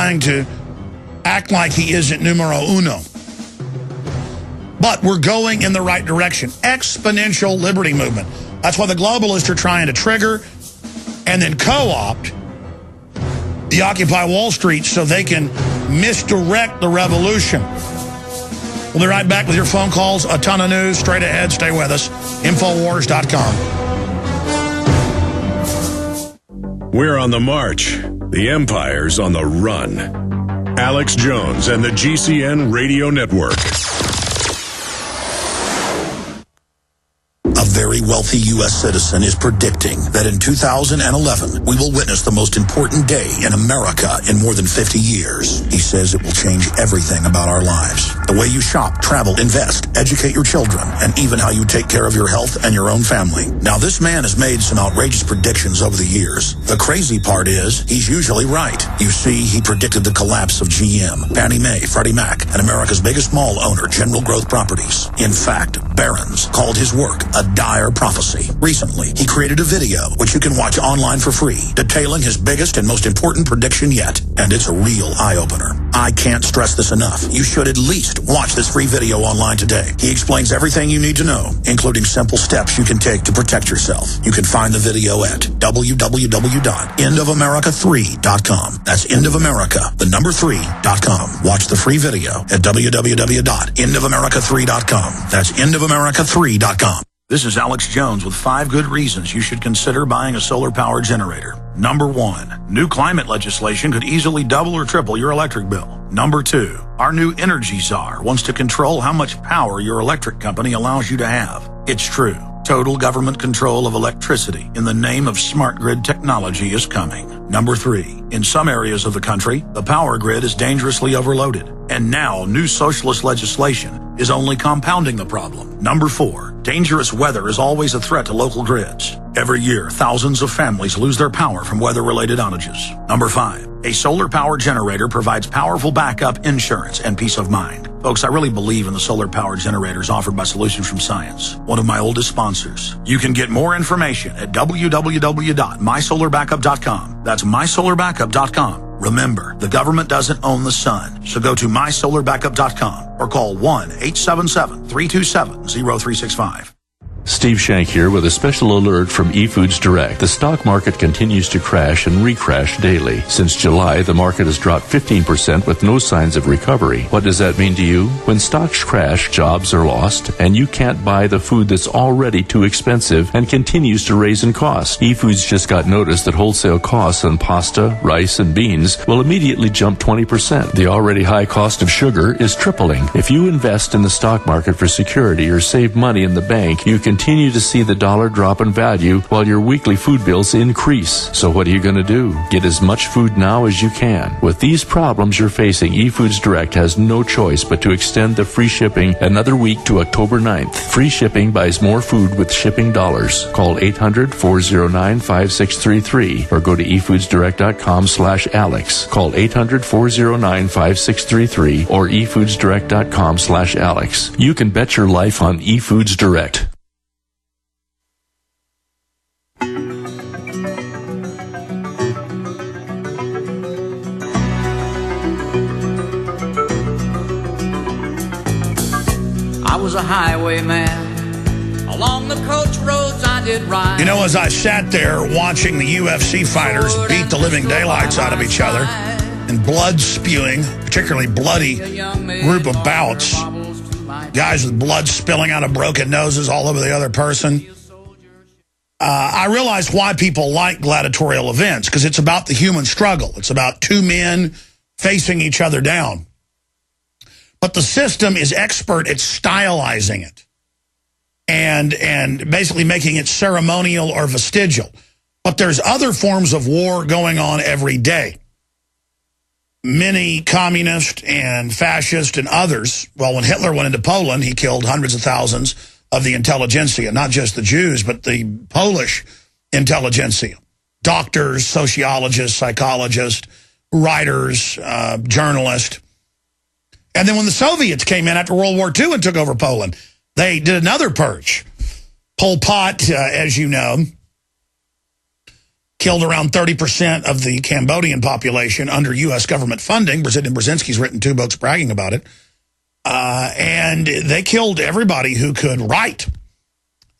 trying to act like he isn't numero uno. But we're going in the right direction. Exponential liberty movement. That's why the globalists are trying to trigger and then co-opt the Occupy Wall Street so they can misdirect the revolution. We'll be right back with your phone calls, a ton of news, straight ahead. Stay with us. Infowars.com. We're on the march. The empire's on the run. Alex Jones and the GCN Radio Network. A very wealthy U.S. citizen is predicting that in 2011, we will witness the most important day in America in more than 50 years. He says it will change everything about our lives. The way you shop, travel, invest, educate your children, and even how you take care of your health and your own family. Now, this man has made some outrageous predictions over the years. The crazy part is, he's usually right. You see, he predicted the collapse of GM, Fannie Mae, Freddie Mac, and America's biggest mall owner, General Growth Properties. In fact, Barron's called his work a dire prophecy. Recently, he created a video, which you can watch online for free, detailing his biggest and most important prediction yet. And it's a real eye-opener. I can't stress this enough. You should at least watch this free video online today. He explains everything you need to know, including simple steps you can take to protect yourself. You can find the video at www.endofamerica3.com. That's endofamerica, the number 3.com. Watch the free video at www.endofamerica3.com. That's endofamerica3.com. This is Alex Jones with 5 good reasons you should consider buying a solar power generator. Number 1, new climate legislation could easily double or triple your electric bill. Number 2, our new energy czar wants to control how much power your electric company allows you to have. It's true. Total government control of electricity in the name of smart grid technology is coming. Number 3, in some areas of the country, the power grid is dangerously overloaded. And now, new socialist legislation is only compounding the problem. Number 4, dangerous weather is always a threat to local grids. Every year, thousands of families lose their power from weather-related outages. Number 5, a solar power generator provides powerful backup insurance and peace of mind. Folks, I really believe in the solar power generators offered by Solutions from Science, one of my oldest sponsors. You can get more information at www.mysolarbackup.com. That's mysolarbackup.com. Remember, the government doesn't own the sun, so go to mysolarbackup.com or call 1-877-327-0365. Steve Shank here with a special alert from eFoods Direct. The stock market continues to crash and recrash daily. Since July, the market has dropped 15% with no signs of recovery. What does that mean to you? When stocks crash, jobs are lost, and you can't buy the food that's already too expensive and continues to raise in cost. eFoods just got notice that wholesale costs on pasta, rice, and beans will immediately jump 20%. The already high cost of sugar is tripling. If you invest in the stock market for security or save money in the bank, you continue to see the dollar drop in value while your weekly food bills increase. So what are you going to do? Get as much food now as you can. With these problems you're facing, eFoods Direct has no choice but to extend the free shipping another week to October 9th. Free shipping buys more food with shipping dollars. Call 800-409-5633 or go to efoodsdirect.com/Alex. Call 800-409-5633 or efoodsdirect.com/Alex. You can bet your life on eFoods Direct. I was a highwayman. Along the coach roads I did ride. You know, as I sat there watching the UFC fighters beat the living daylights out of each other and blood spewing, particularly bloody group of bouts, guys with blood spilling out of broken noses all over the other person, I realized why people like gladiatorial events, because it's about the human struggle. It's about two men facing each other down. But the system is expert at stylizing it and basically making it ceremonial or vestigial. But there's other forms of war going on every day. Many communist and fascist and others, well, when Hitler went into Poland, he killed hundreds of thousands of the intelligentsia, not just the Jews, but the Polish intelligentsia. Doctors, sociologists, psychologists, writers, journalists. And then when the Soviets came in after World War II and took over Poland, they did another purge. Pol Pot, as you know, killed around 30% of the Cambodian population under U.S. government funding. President Brzezinski's written 2 books bragging about it. And they killed everybody who could write.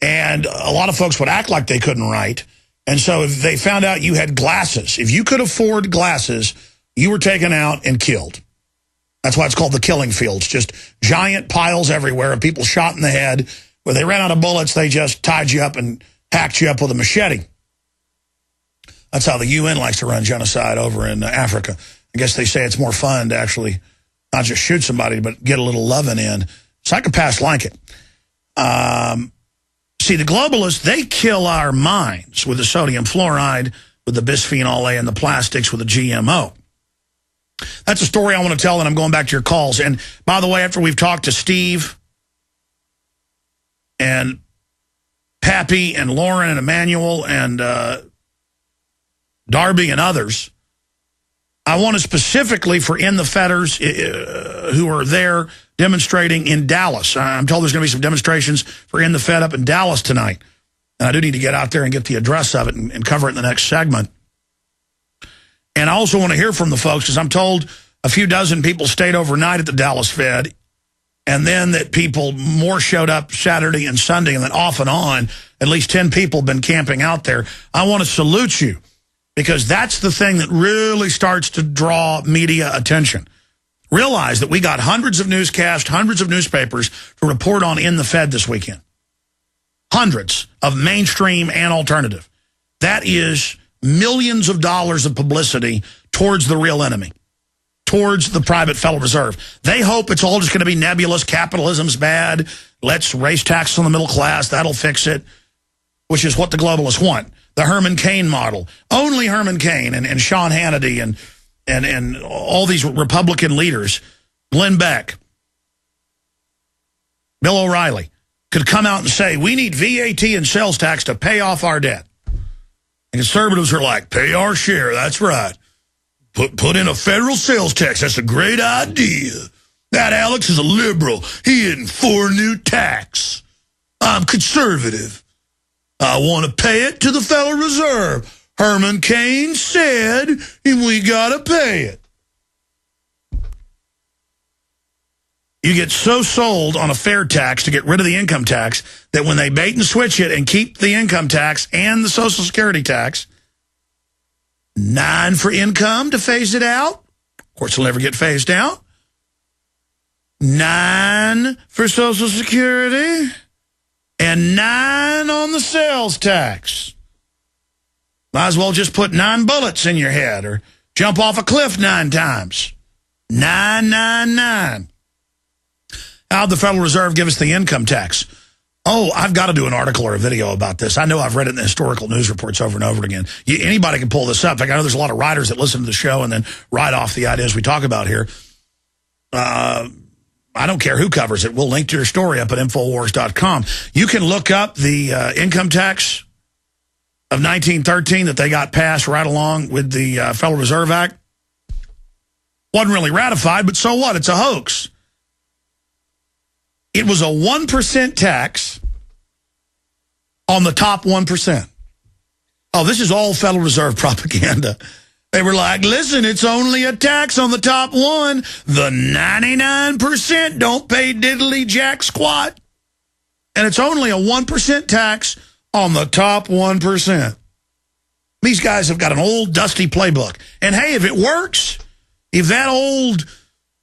And a lot of folks would act like they couldn't write. And so if they found out you had glasses, if you could afford glasses, you were taken out and killed. That's why it's called the killing fields. Just giant piles everywhere of people shot in the head. When they ran out of bullets, they just tied you up and hacked you up with a machete. That's how the UN likes to run genocide over in Africa. I guess they say it's more fun to actually not just shoot somebody, but get a little loving in. Psychopaths like it. See, the globalists, they kill our minds with the sodium fluoride, with the bisphenol A, and the plastics with the GMO. That's a story I want to tell, and I'm going back to your calls. And by the way, after we've talked to Steve and Pappy and Lauren and Emmanuel and Darby and others, I want to specifically for In the Fetters who are there demonstrating in Dallas. I'm told there's going to be some demonstrations for In the Fed up in Dallas tonight. And I do need to get out there and get the address of it and cover it in the next segment. And I also want to hear from the folks, because I'm told a few dozen people stayed overnight at the Dallas Fed, and then that more showed up Saturday and Sunday, and then off and on, at least 10 people have been camping out there. I want to salute you, because that's the thing that really starts to draw media attention. Realize that we got hundreds of newscasts, hundreds of newspapers to report on In the Fed this weekend. Hundreds of mainstream and alternative. That is millions of dollars of publicity towards the real enemy, towards the private Federal Reserve. They hope it's all just going to be nebulous. Capitalism's bad. Let's raise taxes on the middle class. That'll fix it, which is what the globalists want. The Herman Cain model. Only Herman Cain and Sean Hannity and all these Republican leaders, Glenn Beck, Bill O'Reilly, could come out and say, we need VAT and sales tax to pay off our debt. And conservatives are like, pay our share, that's right. Put in a federal sales tax, that's a great idea. That Alex is a liberal. He isn't for a new tax. I'm conservative. I want to pay it to the Federal Reserve. Herman Cain said, and we got to pay it. You get so sold on a fair tax to get rid of the income tax that when they bait and switch it and keep the income tax and the Social Security tax, 9 for income to phase it out. Of course, it'll never get phased out. 9 for Social Security and 9 on the sales tax. Might as well just put 9 bullets in your head or jump off a cliff 9 times. 999. How'd the Federal Reserve give us the income tax? Oh, I've got to do an article or a video about this. I know I've read it in the historical news reports over and over again. Anybody can pull this up. In fact, I know there's a lot of writers that listen to the show and then write off the ideas we talk about here. I don't care who covers it. We'll link to your story up at Infowars.com. You can look up the income tax of 1913 that they got passed right along with the Federal Reserve Act. Wasn't really ratified, but so what? It's a hoax. It was a 1% tax on the top 1%. Oh, this is all Federal Reserve propaganda. They were like, listen, it's only a tax on the top 1. The 99% don't pay diddly jack squat. And it's only a 1% tax on the top 1%. These guys have got an old dusty playbook. And hey, if it works, if that old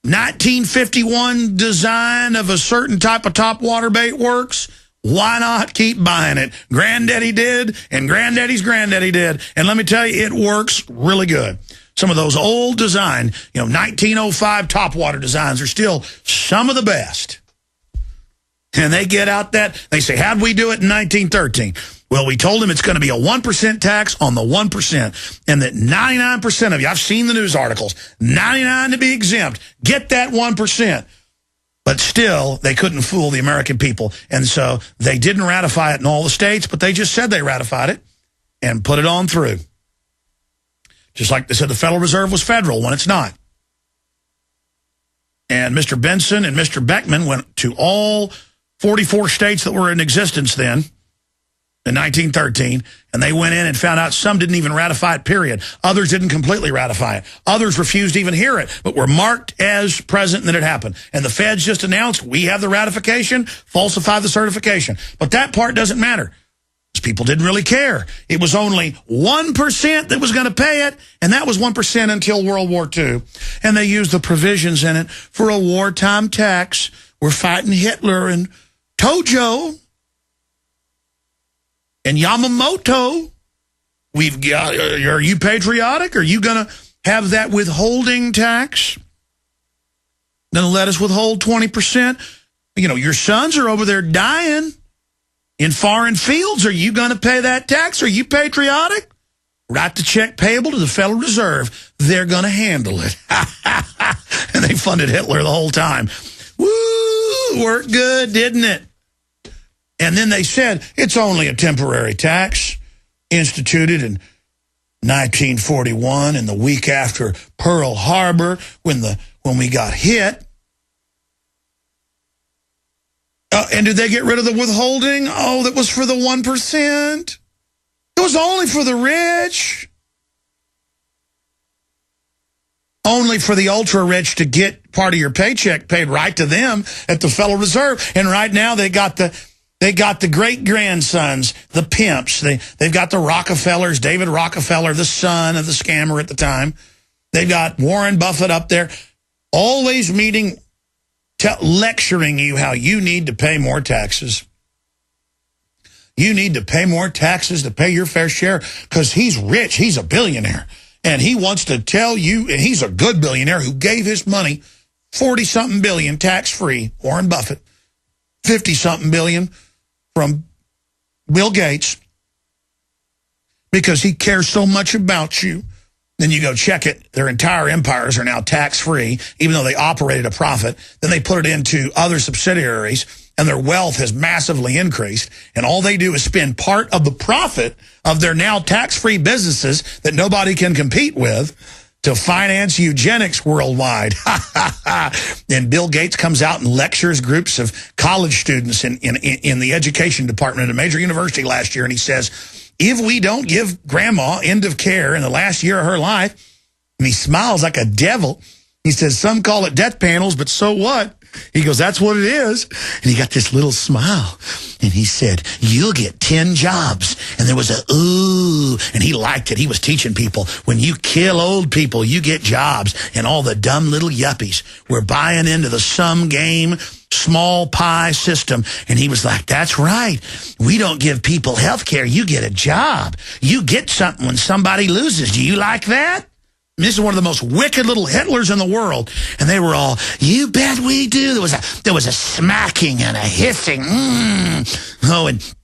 1951 design of a certain type of top water bait works, why not keep buying it? Granddaddy did, and Granddaddy's granddaddy did. And let me tell you, it works really good. Some of those old design, 1905 top water designs are still some of the best. And they get out they say, how'd we do it in 1913? Well, we told them it's going to be a 1% tax on the 1%, and that 99% of you, I've seen the news articles, 99 to be exempt, get that 1%. But still, they couldn't fool the American people. And so they didn't ratify it in all the states, but they just said they ratified it and put it on through. Just like they said the Federal Reserve was federal when it's not. And Mr. Benson and Mr. Beckman went to all 44 states that were in existence then in 1913, and they went in and found out some didn't even ratify it, period. Others didn't completely ratify it. Others refused to even hear it, but were marked as present and that it happened. And the feds just announced, we have the ratification, falsify the certification. But that part doesn't matter. People didn't really care. It was only 1% that was going to pay it, and that was 1% until World War II. And they used the provisions in it for a wartime tax. We're fighting Hitler and Tojo and Yamamoto. We've got, are you patriotic? Are you going to have that withholding tax? Then let us withhold 20%. You know, your sons are over there dying in foreign fields. Are you going to pay that tax? Are you patriotic? Write the check payable to the Federal Reserve. They're going to handle it. And they funded Hitler the whole time. Woo! Worked good, didn't it? And then they said, it's only a temporary tax instituted in 1941, in the week after Pearl Harbor, when we got hit. And did they get rid of the withholding? Oh, that was for the 1%. It was only for the rich. Only for the ultra-rich to get part of your paycheck paid right to them at the Federal Reserve. And right now they got the great-grandsons, the pimps. They've got the Rockefellers, David Rockefeller, the son of the scammer at the time. They've got Warren Buffett up there, always meeting, lecturing you how you need to pay more taxes. You need to pay more taxes to pay your fair share because he's rich. He's a billionaire. And he wants to tell you, and he's a good billionaire who gave his money, 40-something billion tax-free, Warren Buffett, 50-something billion from Bill Gates, because he cares so much about you. Then you go check it. Their entire empires are now tax-free, even though they operated a profit. Then they put it into other subsidiaries, and their wealth has massively increased. And all they do is spend part of the profit of their now tax-free businesses that nobody can compete with to finance eugenics worldwide. And Bill Gates comes out and lectures groups of college students in the education department at a major university last year, and he says, if we don't give grandma end of care in the last year of her life, and he smiles like a devil, he says, some call it death panels, but so what? He goes, that's what it is. And he got this little smile. And he said, you'll get 10 jobs. And there was a, ooh. And he liked it. He was teaching people, when you kill old people, you get jobs. And all the dumb little yuppies were buying into the sum game, small pie system. And he was like, that's right. We don't give people health care. You get a job. You get something when somebody loses. Do you like that? And this is one of the most wicked little Hitlers in the world. And they were all, you bet we do. There was a smacking and a hissing. Oh, and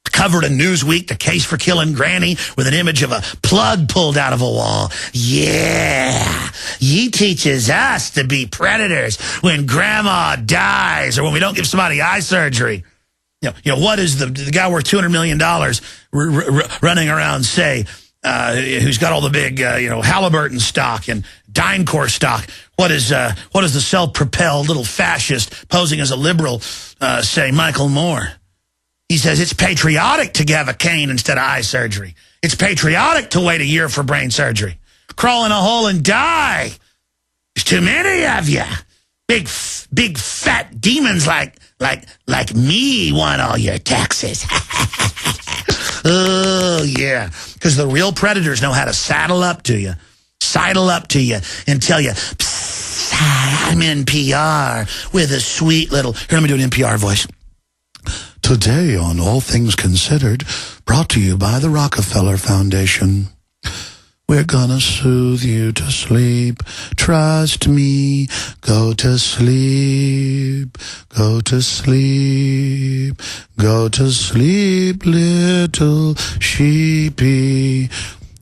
covered in Newsweek, the case for killing Granny, with an image of a plug pulled out of a wall. Yeah, he teaches us to be predators when grandma dies or when we don't give somebody eye surgery. You know what is the guy worth $200 million running around say, who's got all the big, Halliburton stock and DynCorp stock? What does the self-propelled little fascist posing as a liberal say, Michael Moore? He says it's patriotic to have a cane instead of eye surgery. It's patriotic to wait a year for brain surgery. Crawl in a hole and die. There's too many of you. Big fat demons like me want all your taxes. Oh, yeah. Because the real predators know how to sidle up to you and tell you, psst, I'm NPR with a sweet little... Here, let me do an NPR voice. Today on All Things Considered, brought to you by the Rockefeller Foundation. We're gonna soothe you to sleep. Trust me. Go to sleep. Go to sleep. Go to sleep, little sheepy.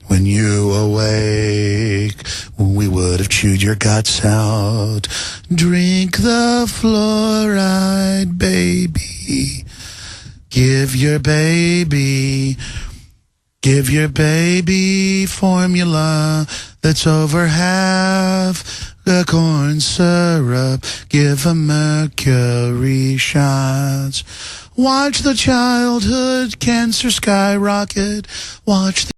When you awake, we would have chewed your guts out. Drink the fluoride, baby. Give your baby formula that's over half the corn syrup, give 'em mercury shots. Watch the childhood cancer skyrocket. Watch